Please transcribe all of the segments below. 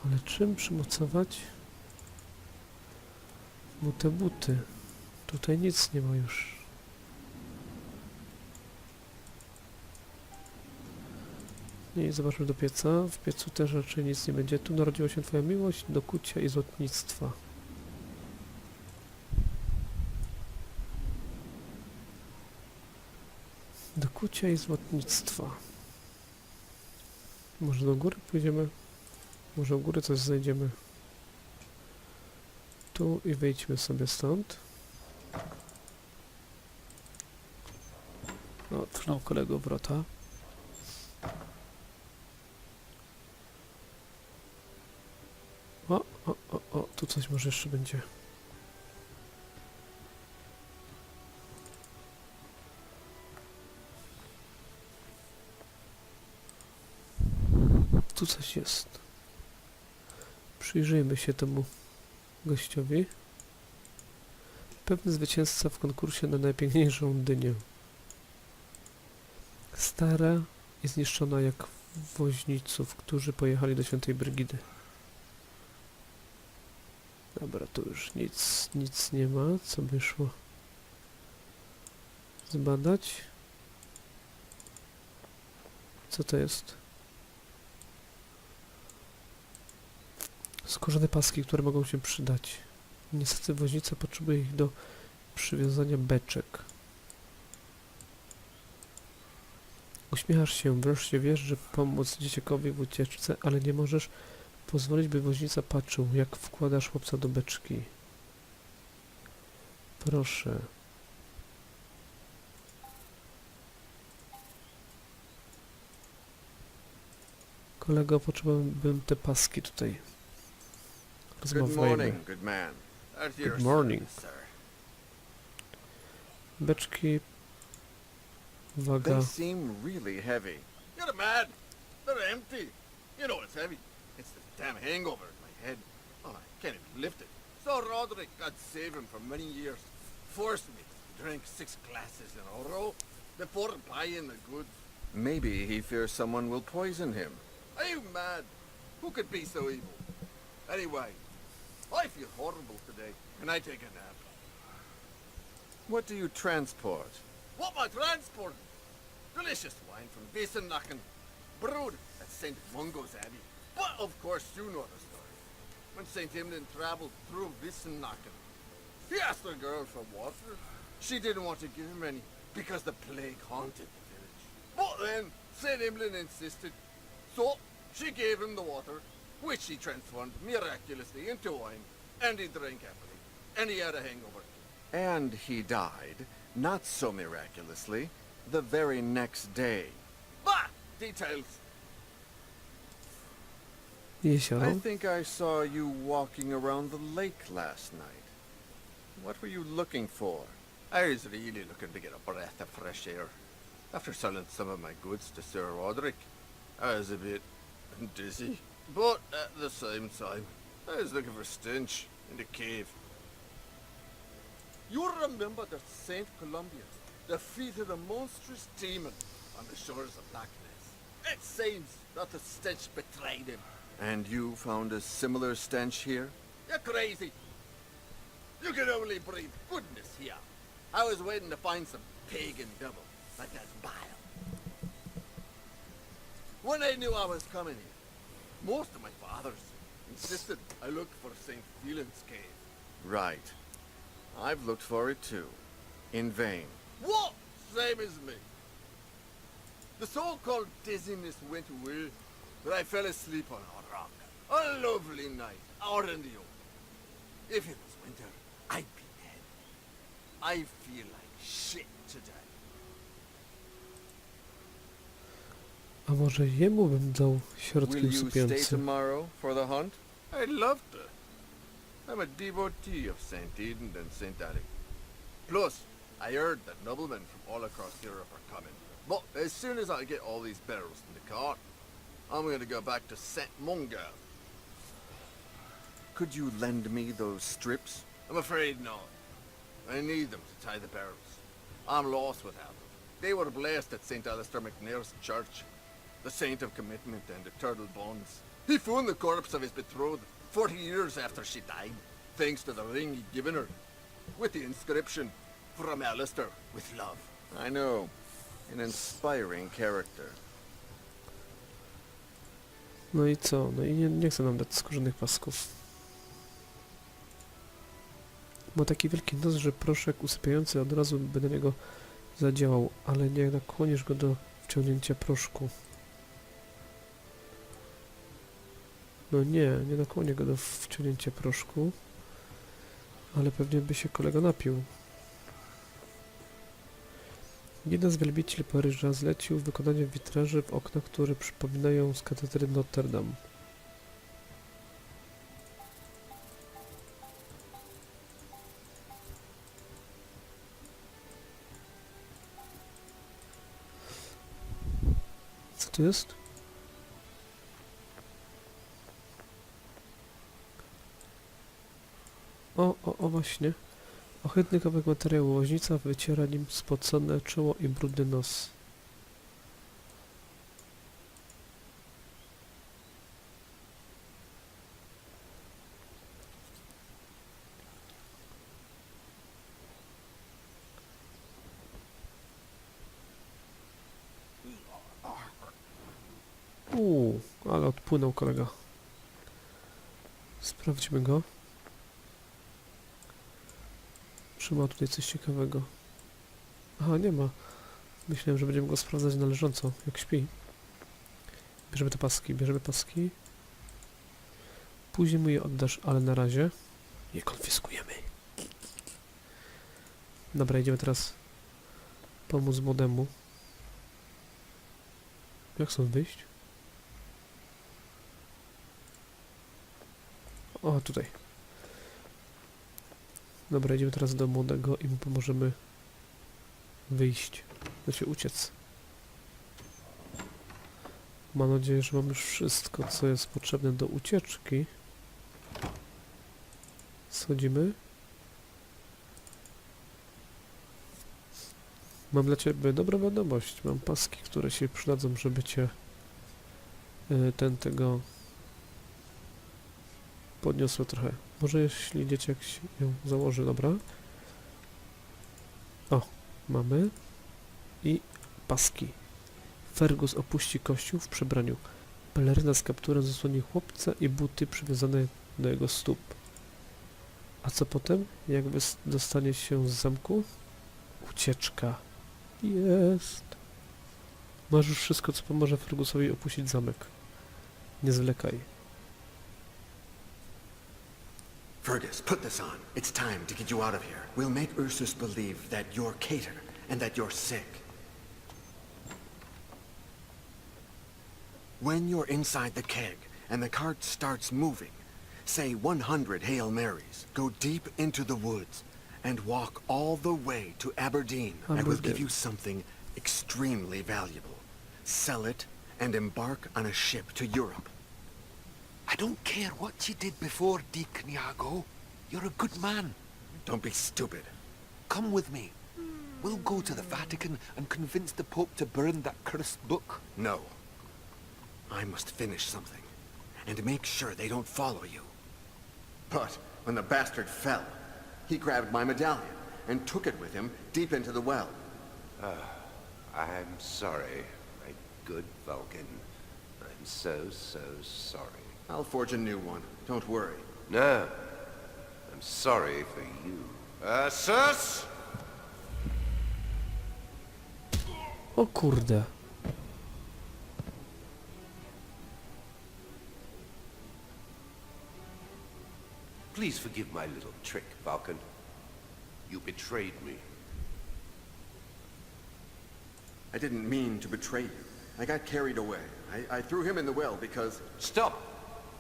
Ale czym przymocować mu te buty? Tutaj nic nie ma już. I zobaczmy do pieca. W piecu też raczej nic nie będzie. Tu narodziła się twoja miłość do kucia i złotnictwa. Do kucia i złotnictwa. Może do góry pójdziemy? Może u góry coś znajdziemy? Tu i wyjdźmy sobie stąd. O, otworzył kolego wrota. O, tu coś może jeszcze będzie. Tu coś jest. Przyjrzyjmy się temu gościowi. Pewny zwycięzca w konkursie na najpiękniejszą dynię. Stara i zniszczona jak woźniców, którzy pojechali do Świętej Brygidy. Dobra, tu już nic nie ma, co by szło zbadać. Co to jest? Skórzane paski, które mogą się przydać. Niestety woźnica potrzebuje ich do przywiązania beczek. Uśmiechasz się, wreszcie wiesz, że pomóc dzieciakowi w ucieczce, ale nie możesz pozwolić, by woźnica patrzył, jak wkładasz chłopca do beczki. Proszę. Kolego, potrzebowałbym te paski tutaj. Rozmawiajmy. Good morning. Beczki. Uwaga. They seem really heavy. You're mad. They're empty. You know it's heavy. It's the damn hangover in my head. Oh, I can't even lift it. So Roderick, God save him, for many years, forced me to drink 6 glasses in a row before buying the goods. Maybe he fears someone will poison him. Are you mad? Who could be so evil? Anyway, I feel horrible today. Can I take a nap? What do you transport? What am I transporting? Delicious wine from Wiesennachen, brewed at St. Mungo's Abbey. But of course you know the story. When St. Imlin traveled through Wiesennachen, he asked the girl for water. She didn't want to give him any because the plague haunted the village. But then St. Imlin insisted. So she gave him the water, which he transformed miraculously into wine, and he drank happily. And he had a hangover. And he died, not so miraculously, the very next day. Bah! Details. Jezioro. I think I saw you walking around the lake last night. What were you looking for? I was really looking to get a breath of fresh air. After selling some of my goods to Sir Roderick, I was a bit dizzy. But at the same time, I was looking for stench in the cave. You remember that St. Columbius defeated a monstrous demon on the shores of Loch Ness. It seems that the stench betrayed him. And you found a similar stench here? You're crazy. You can only breathe goodness here. I was waiting to find some pagan devil, like that's bile. When I knew I was coming here, most of my fathers insisted I look for St. Phelan's cave. Right. I've looked for it too. In vain. What? Same as me. The so-called dizziness went away, but I fell asleep on a rock. A lovely night, out in the open. If it was winter, I'd be dead. I feel like shit today. A może jemu bym dał Will środki you stay usypiające? tomorrow for the hunt? I'd love to. I'm a devotee of St. Eden and St. Alec. Plus, I heard that noblemen from all across Europe are coming. But as soon as I get all these barrels in the cart, I'm going to go back to St. Mungo. Could you lend me those strips? I'm afraid not. I need them to tie the barrels. I'm lost without them. They were blessed at St. Alistair McNair's church, the saint of commitment and eternal bonds. He found the corpse of his betrothed 40 years after she died, thanks to the ring he'd given her, with the inscription, "From Alistair, with love." I know. An inspiring character. No i co? No i nie chcę nam dać skórzanych pasków. Ma taki wielki nos, że proszek usypiający od razu by na niego zadziałał, ale nie nakłonisz go do wciągnięcia proszku. No nie nakłonię go do wciągnięcia proszku, ale pewnie by się kolega napił. Jeden z wielbicieli Paryża zlecił wykonanie witraży w oknach, które przypominają z katedry Notre Dame. Co to jest? O właśnie. Ohydny kawałek materiału. Woźnica wyciera nim spocone czoło i brudny nos. Ale odpłynął kolega. Sprawdźmy go. Czy ma tutaj coś ciekawego? Aha, nie ma. Myślałem, że będziemy go sprawdzać należąco, jak śpi. Bierzemy te paski, bierzemy paski. Później mu je oddasz, ale na razie je konfiskujemy. Dobra, idziemy teraz pomóc młodemu. Jak stąd wyjść? O, tutaj. Dobra, idziemy teraz do młodego i mu pomożemy wyjść. Znaczy uciec. Mam nadzieję, że mam już wszystko, co jest potrzebne do ucieczki. Schodzimy. Mam dla Ciebie dobrą wiadomość. Mam paski, które się przydadzą, żeby Cię tego podniosło trochę. Może jeśli dzieciak się ją założy, dobra. O, mamy. I paski. Fergus opuści kościół w przebraniu. Peleryna z kapturem zasłoni chłopca i buty przywiązane do jego stóp. A co potem? Jakby dostanie się z zamku? Ucieczka. Jest. Masz już wszystko, co pomoże Fergusowi opuścić zamek. Nie zwlekaj. Fergus, put this on. It's time to get you out of here. We'll make Ursus believe that you're Cater and that you're sick. When you're inside the keg and the cart starts moving, say 100 Hail Marys, go deep into the woods, and walk all the way to Aberdeen. I will give you something extremely valuable. Sell it and embark on a ship to Europe. I don't care what you did before, Deacon Iago. You're a good man. Don't be stupid. Come with me. We'll go to the Vatican and convince the Pope to burn that cursed book. No. I must finish something, and make sure they don't follow you. But when the bastard fell, he grabbed my medallion and took it with him deep into the well. I'm sorry, my good Vulcan. I'm so sorry. I'll forge a new one. Don't worry. No, I'm sorry for you. Ursus! O kurde. Please forgive my little trick, Vulcan. You betrayed me. I didn't mean to betray you. I got carried away. I threw him in the well because... Stop,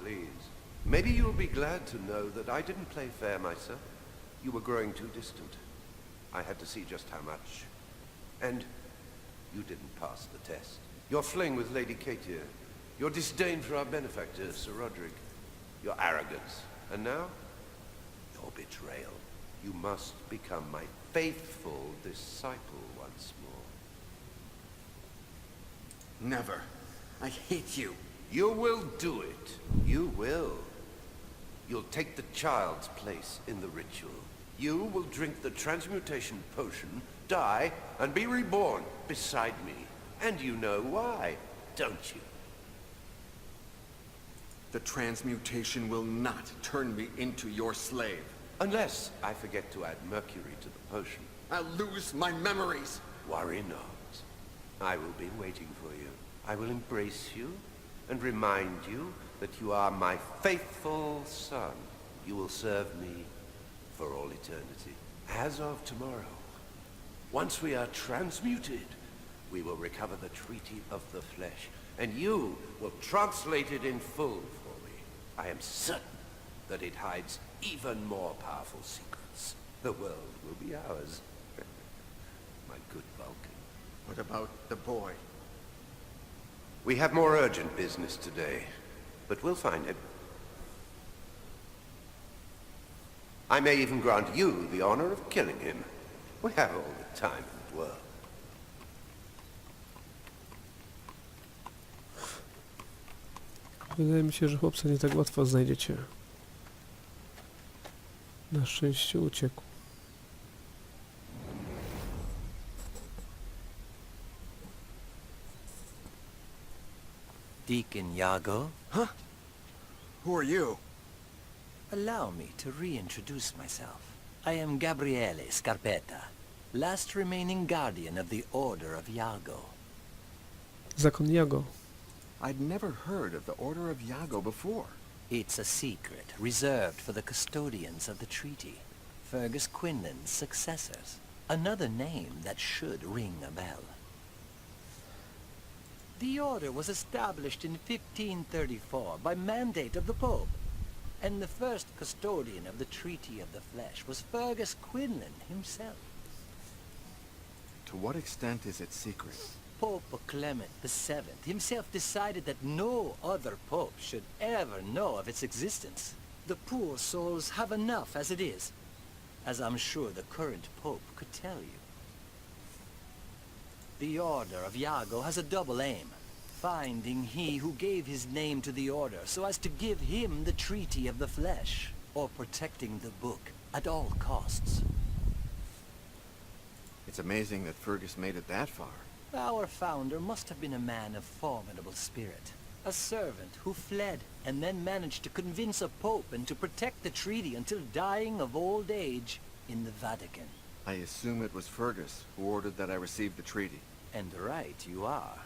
please. Maybe you'll be glad to know that I didn't play fair myself. You were growing too distant. I had to see just how much. And you didn't pass the test. Your fling with Lady Katia, your disdain for our benefactor, Sir Roderick, your arrogance, and now, your betrayal. You must become my faithful disciple once more. Never. I hate you. You will do it. You will. You'll take the child's place in the ritual. You will drink the transmutation potion, die, and be reborn beside me. And you know why, don't you? The transmutation will not turn me into your slave. Unless I forget to add mercury to the potion. I'll lose my memories. Worry not. I will be waiting for you. I will embrace you and remind you that you are my faithful son. You will serve me for all eternity. As of tomorrow, once we are transmuted, we will recover the Treaty of the Flesh, and you will translate it in full for me. I am certain that it hides even more powerful secrets. The world will be ours. My good Vulcan. What about the boy? We have more urgent business today, but we'll find him. I may even grant you the honor of killing him. We have all the time in the world. Wydaje mi się, że chłopca nie tak łatwo znajdziecie. Na szczęście uciekł. Deacon Iago, Who are you? allow me to reintroduce myself. I am Gabriele Scarpetta, last remaining guardian of the Order of Iago. Zakon Iago. I'd never heard of the Order of Iago before. It's a secret reserved for the custodians of the treaty, Fergus Quinlan's successors. Another name that should ring a bell. The order was established in 1534 by mandate of the Pope, and the first custodian of the Treaty of the Flesh was Fergus Quinlan himself. To what extent is it secret? Pope Clement VII himself decided that no other pope should ever know of its existence. The poor souls have enough as it is, as I'm sure the current pope could tell you. The Order of Iago has a double aim, finding he who gave his name to the Order so as to give him the Treaty of the Flesh, or protecting the book at all costs. It's amazing that Fergus made it that far. Our founder must have been a man of formidable spirit. A servant who fled and then managed to convince a pope and to protect the treaty until dying of old age in the Vatican. I assume it was Fergus who ordered that I receive the treaty. And right you are.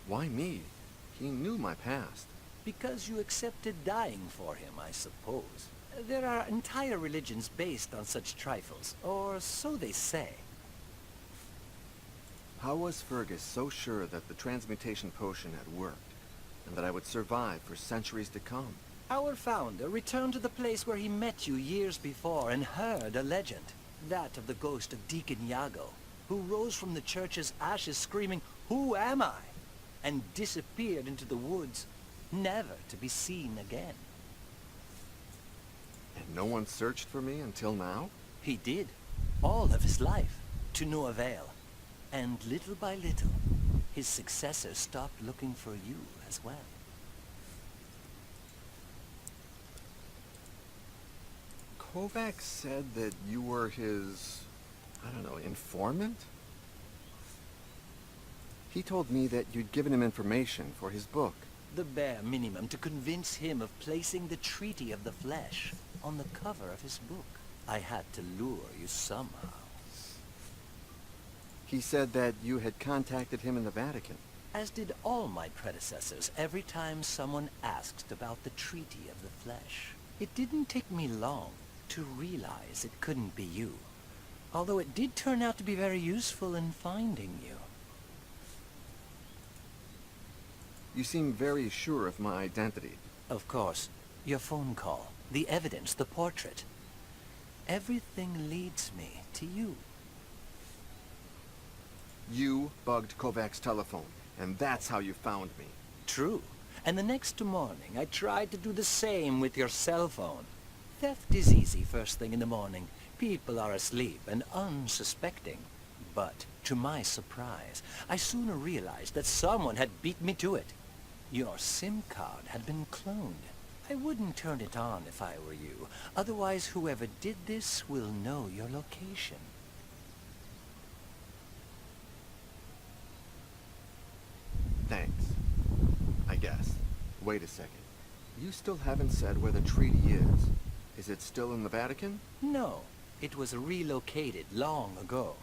Why me? He knew my past. Because you accepted dying for him, I suppose. There are entire religions based on such trifles, or so they say. How was Fergus so sure that the transmutation potion had worked, and that I would survive for centuries to come? Our founder returned to the place where he met you years before and heard a legend. That of the ghost of Deacon Iago, who rose from the church's ashes screaming, "Who am I?" and disappeared into the woods, never to be seen again. And no one searched for me until now? He did, all of his life, to no avail. And little by little, his successors stopped looking for you as well. Kovacs said that you were his, I don't know, informant? He told me that you'd given him information for his book. The bare minimum to convince him of placing the Treaty of the Flesh on the cover of his book. I had to lure you somehow. He said that you had contacted him in the Vatican. As did all my predecessors every time someone asked about the Treaty of the Flesh. It didn't take me long to realize it couldn't be you, although it did turn out to be very useful in finding you. You seem very sure of my identity. Of course, your phone call, the evidence, the portrait. Everything leads me to you. You bugged Kovacs' telephone, and that's how you found me. True. And the next morning, I tried to do the same with your cell phone. Theft is easy first thing in the morning. People are asleep and unsuspecting. But, to my surprise, I soon realized that someone had beat me to it. Your SIM card had been cloned. I wouldn't turn it on if I were you. Otherwise, whoever did this will know your location. Thanks. I guess. Wait a second. You still haven't said where the treaty is. Is it still in the Vatican? No, it was relocated long ago.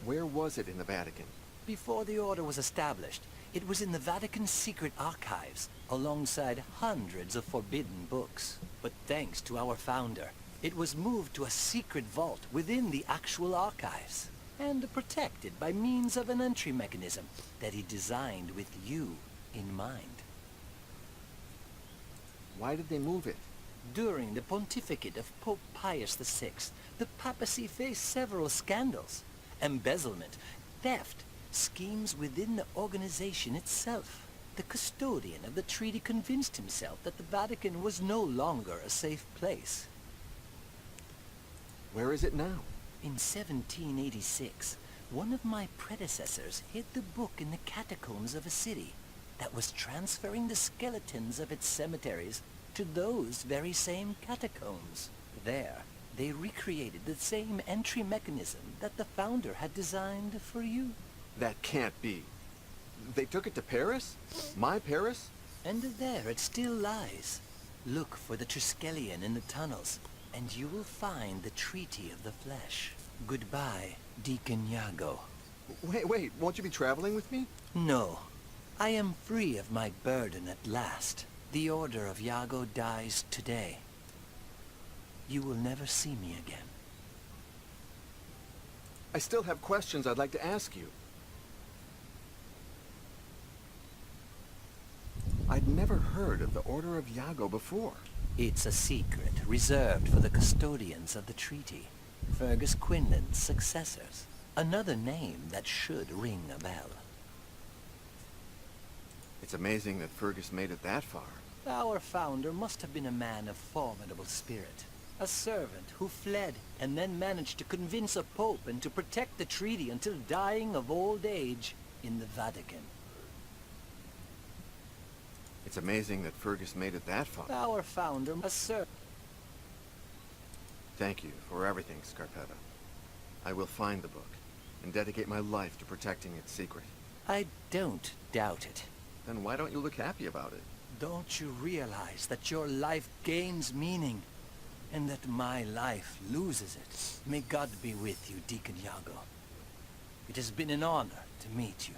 Where was it in the Vatican? Before the order was established, it was in the Vatican's secret archives, alongside hundreds of forbidden books. But thanks to our founder, it was moved to a secret vault within the actual archives, and protected by means of an entry mechanism that he designed with you in mind. Why did they move it? During the pontificate of Pope Pius VI, the papacy faced several scandals: embezzlement, theft, schemes within the organization itself. The custodian of the treaty convinced himself that the Vatican was no longer a safe place. Where is it now? In 1786, one of my predecessors hid the book in the catacombs of a city that was transferring the skeletons of its cemeteries to those very same catacombs. There, they recreated the same entry mechanism that the founder had designed for you. That can't be. They took it to Paris? My Paris? And there it still lies. Look for the Triskelion in the tunnels, and you will find the Treaty of the Flesh. Goodbye, Deacon Iago. Wait, won't you be traveling with me? No, I am free of my burden at last. The Order of Iago dies today. You will never see me again. I still have questions I'd like to ask you. I'd never heard of the Order of Iago before. It's a secret reserved for the custodians of the treaty, Fergus Quinlan's successors. Another name that should ring a bell. It's amazing that Fergus made it that far. Our founder must have been a man of formidable spirit. A servant who fled and then managed to convince a pope and to protect the treaty until dying of old age in the Vatican. It's amazing that Fergus made it that far. Our founder, a servant. Thank you for everything, Scarpetta. I will find the book and dedicate my life to protecting its secret. I don't doubt it. Then why don't you look happy about it? Don't you realize that your life gains meaning, and that my life loses it? May God be with you, Deacon Iago. It has been an honor to meet you.